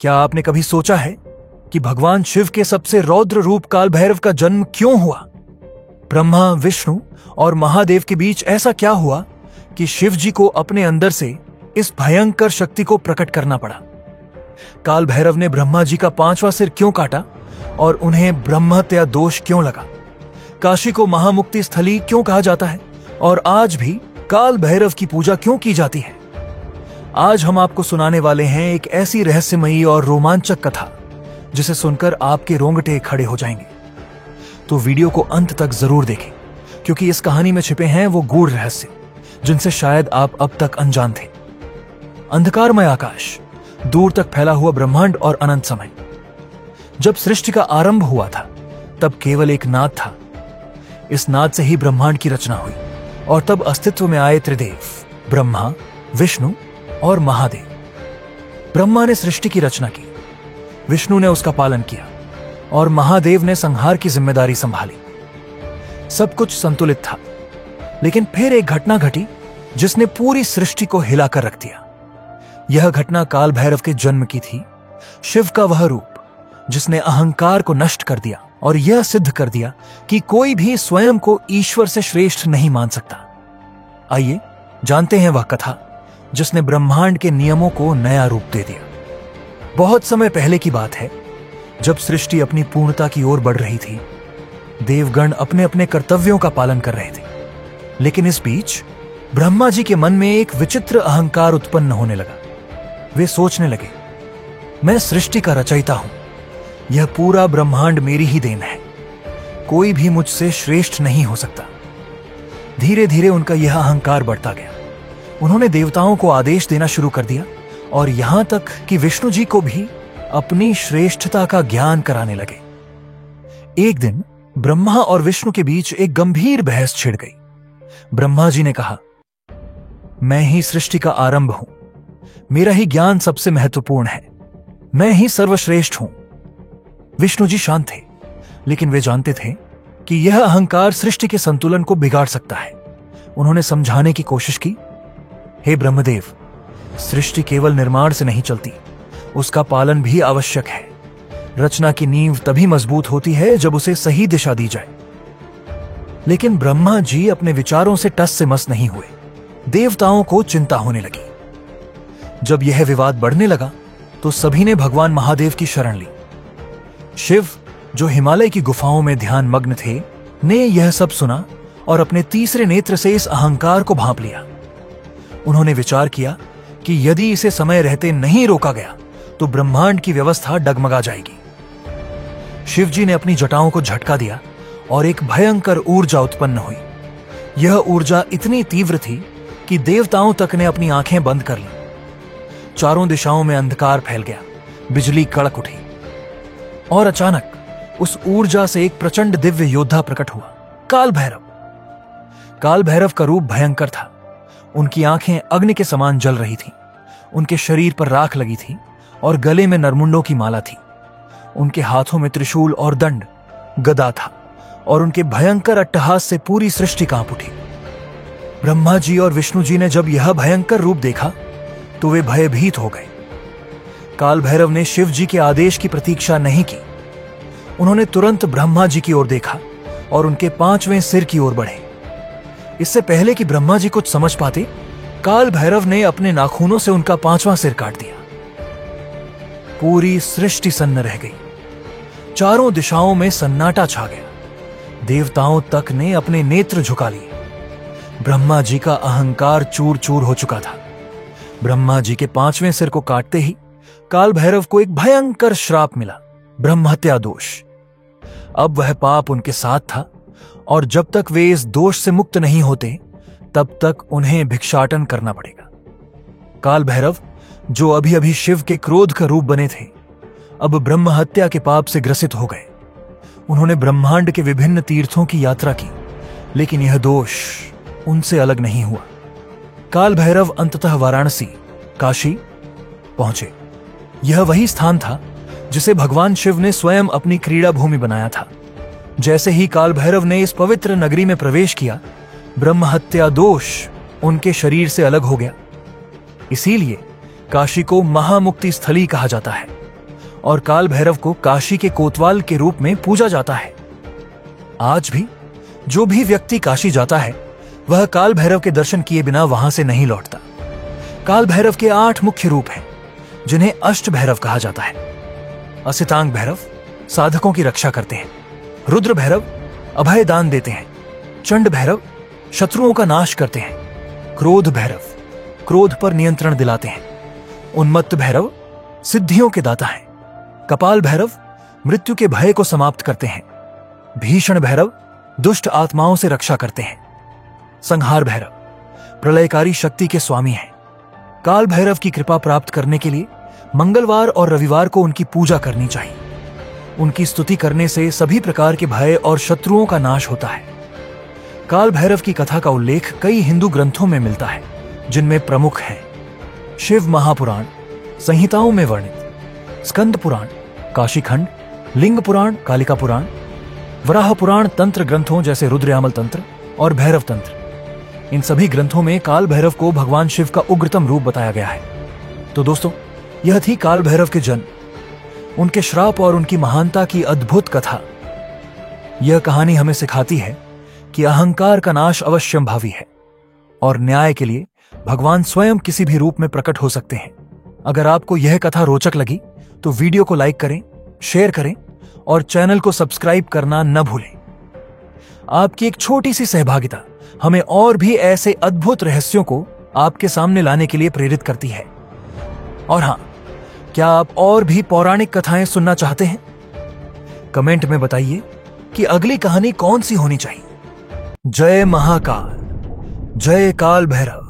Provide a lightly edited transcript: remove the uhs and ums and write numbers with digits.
क्या आपने कभी सोचा है कि भगवान शिव के सबसे रौद्र रूप काल भैरव का जन्म क्यों हुआ? ब्रह्मा, विष्णु और महादेव के बीच ऐसा क्या हुआ कि शिव जी को अपने अंदर से इस भयंकर शक्ति को प्रकट करना पड़ा? काल भैरव ने ब्रह्मा जी का 5वां सिर क्यों काटा और उन्हें ब्रह्महत्या दोष क्यों लगा? काशी को महामुक्ति स्थली क्यों कहा जाता है और आज भी काल भैरव की पूजा क्यों की जाती है? आज हम आपको सुनाने वाले हैं एक ऐसी रहस्यमयी और रोमांचक कथा जिसे सुनकर आपके रोंगटे खड़े हो जाएंगे। तो वीडियो को अंत तक जरूर देखें, क्योंकि इस कहानी में छिपे हैं वो गूढ़ रहस्य जिनसे शायद आप अब तक अनजान थे। अंधकारमय आकाश, दूर तक फैला हुआ ब्रह्मांड और अनंत समय। जब सृष्टि का आरंभ हुआ था तब केवल एक नाद था। इस नाद से ही ब्रह्मांड की रचना हुई और तब अस्तित्व में आए त्रिदेव, ब्रह्मा, विष्णु और महादेव। ब्रह्मा ने सृष्टि की रचना की, विष्णु ने उसका पालन किया और महादेव ने संहार की जिम्मेदारी संभाली। सब कुछ संतुलित था, लेकिन फिर एक घटना घटी जिसने पूरी सृष्टि को हिलाकर रख दिया। यह घटना काल भैरव के जन्म की थी। शिव का वह रूप जिसने अहंकार को नष्ट कर दिया और यह सिद्ध कर दिया कि कोई भी स्वयं को ईश्वर से श्रेष्ठ नहीं मान सकता। आइए जानते हैं वह कथा जिसने ब्रह्मांड के नियमों को नया रूप दे दिया। बहुत समय पहले की बात है, जब सृष्टि अपनी पूर्णता की ओर बढ़ रही थी। देवगण अपने अपने कर्तव्यों का पालन कर रहे थे, लेकिन इस बीच ब्रह्मा जी के मन में एक विचित्र अहंकार उत्पन्न होने लगा। वे सोचने लगे, मैं सृष्टि का रचयिता हूं, यह पूरा ब्रह्मांड मेरी ही देन है, कोई भी मुझसे श्रेष्ठ नहीं हो सकता। धीरे धीरे उनका यह अहंकार बढ़ता गया। उन्होंने देवताओं को आदेश देना शुरू कर दिया और यहां तक कि विष्णु जी को भी अपनी श्रेष्ठता का ज्ञान कराने लगे। एक दिन ब्रह्मा और विष्णु के बीच एक गंभीर बहस छिड़ गई। ब्रह्मा जी ने कहा, मैं ही सृष्टि का आरंभ हूं, मेरा ही ज्ञान सबसे महत्वपूर्ण है, मैं ही सर्वश्रेष्ठ हूं। विष्णु जी शांत थे, लेकिन वे जानते थे कि यह अहंकार सृष्टि के संतुलन को बिगाड़ सकता है। उन्होंने समझाने की कोशिश की, हे ब्रह्मदेव, सृष्टि केवल निर्माण से नहीं चलती, उसका पालन भी आवश्यक है। रचना की नींव तभी मजबूत होती है जब उसे सही दिशा दी जाए। लेकिन ब्रह्मा जी अपने विचारों से टस से मस नहीं हुए। देवताओं को चिंता होने लगी। जब यह विवाद बढ़ने लगा तो सभी ने भगवान महादेव की शरण ली। शिव, जो हिमालय की गुफाओं में ध्यान मग्न थे, ने यह सब सुना और अपने तीसरे नेत्र से इस अहंकार को भांप लिया। उन्होंने विचार किया कि यदि इसे समय रहते नहीं रोका गया तो ब्रह्मांड की व्यवस्था डगमगा जाएगी। शिव जी ने अपनी जटाओं को झटका दिया और एक भयंकर ऊर्जा उत्पन्न हुई। यह ऊर्जा इतनी तीव्र थी कि देवताओं तक ने अपनी आंखें बंद कर ली। चारों दिशाओं में अंधकार फैल गया, बिजली कड़क उठी और अचानक उस ऊर्जा से एक प्रचंड दिव्य योद्धा प्रकट हुआ, काल भैरव। काल भैरव का रूप भयंकर था। उनकी आंखें अग्नि के समान जल रही थीं, उनके शरीर पर राख लगी थी और गले में नरमुंडों की माला थी। उनके हाथों में त्रिशूल और दंड, गदा था और उनके भयंकर अट्टहास से पूरी सृष्टि कांप उठी। ब्रह्मा जी और विष्णु जी ने जब यह भयंकर रूप देखा तो वे भयभीत हो गए। काल भैरव ने शिव जी के आदेश की प्रतीक्षा नहीं की। उन्होंने तुरंत ब्रह्मा जी की ओर देखा और उनके 5वें सिर की ओर बढ़े। इससे पहले कि ब्रह्मा जी कुछ समझ पाते, काल भैरव ने अपने नाखूनों से उनका 5वां सिर काट दिया। पूरी सृष्टि सन्न रह गई। चारों दिशाओं में सन्नाटा छा गया। देवताओं तक ने अपने नेत्र झुका लिए। ब्रह्मा जी का अहंकार चूर चूर हो चुका था। ब्रह्मा जी के 5वें सिर को काटते ही काल भैरव को एक भयंकर श्राप मिला, ब्रह्महत्या दोष। अब वह पाप उनके साथ था और जब तक वे इस दोष से मुक्त नहीं होते तब तक उन्हें भिक्षाटन करना पड़ेगा। काल भैरव, जो अभी अभी शिव के क्रोध का रूप बने थे, अब ब्रह्म हत्या के पाप से ग्रसित हो गए। उन्होंने ब्रह्मांड के विभिन्न तीर्थों की यात्रा की, लेकिन यह दोष उनसे अलग नहीं हुआ। काल भैरव अंततः वाराणसी, काशी पहुंचे। यह वही स्थान था जिसे भगवान शिव ने स्वयं अपनी क्रीड़ा भूमि बनाया था। जैसे ही काल भैरव ने इस पवित्र नगरी में प्रवेश किया, ब्रह्म हत्या दोष उनके शरीर से अलग हो गया। इसीलिए काशी को महामुक्ति स्थली कहा जाता है। और काल भैरव को काशी के कोतवाल के रूप में पूजा जाता है। आज भी जो भी व्यक्ति काशी जाता है वह काल भैरव के दर्शन किए बिना वहां से नहीं लौटता। काल भैरव के 8 मुख्य रूप हैं जिन्हें अष्ट भैरव कहा जाता है। असितांग भैरव साधकों की रक्षा करते हैं। रुद्र भैरव अभय दान देते हैं। चंड भैरव शत्रुओं का नाश करते हैं। क्रोध भैरव क्रोध पर नियंत्रण दिलाते हैं। उन्मत्त भैरव सिद्धियों के दाता हैं। कपाल भैरव मृत्यु के भय को समाप्त करते हैं। भीषण भैरव दुष्ट आत्माओं से रक्षा करते हैं। संहार भैरव प्रलयकारी शक्ति के स्वामी हैं। काल भैरव की कृपा प्राप्त करने के लिए मंगलवार और रविवार को उनकी पूजा करनी चाहिए। उनकी स्तुति करने से सभी प्रकार के भय और शत्रुओं का नाश होता है। काल भैरव की कथा का उल्लेख कई हिंदू ग्रंथों में मिलता है, जिनमें प्रमुख हैं शिव महापुराण, संहिताओं में वर्णित स्कंद पुराण, काशीखंड, लिंग पुराण, कालिका पुराण, वराह पुराण, तंत्र ग्रंथों जैसे रुद्रयामल तंत्र और भैरव तंत्र। इन सभी ग्रंथों में काल भैरव को भगवान शिव का उग्रतम रूप बताया गया है। तो दोस्तों, यह थी काल भैरव के जन्म, उनके श्राप और उनकी महानता की अद्भुत कथा। यह कहानी हमें सिखाती है कि अहंकार का नाश अवश्यंभावी है और न्याय के लिए भगवान स्वयं किसी भी रूप में प्रकट हो सकते हैं। अगर आपको यह कथा रोचक लगी तो वीडियो को लाइक करें, शेयर करें और चैनल को सब्सक्राइब करना न भूलें। आपकी एक छोटी सी सहभागिता हमें और भी ऐसे अद्भुत रहस्यों को आपके सामने लाने के लिए प्रेरित करती है। और हां, क्या आप और भी पौराणिक कथाएं सुनना चाहते हैं? कमेंट में बताइए कि अगली कहानी कौन सी होनी चाहिए। जय महाकाल, जय काल भैरव।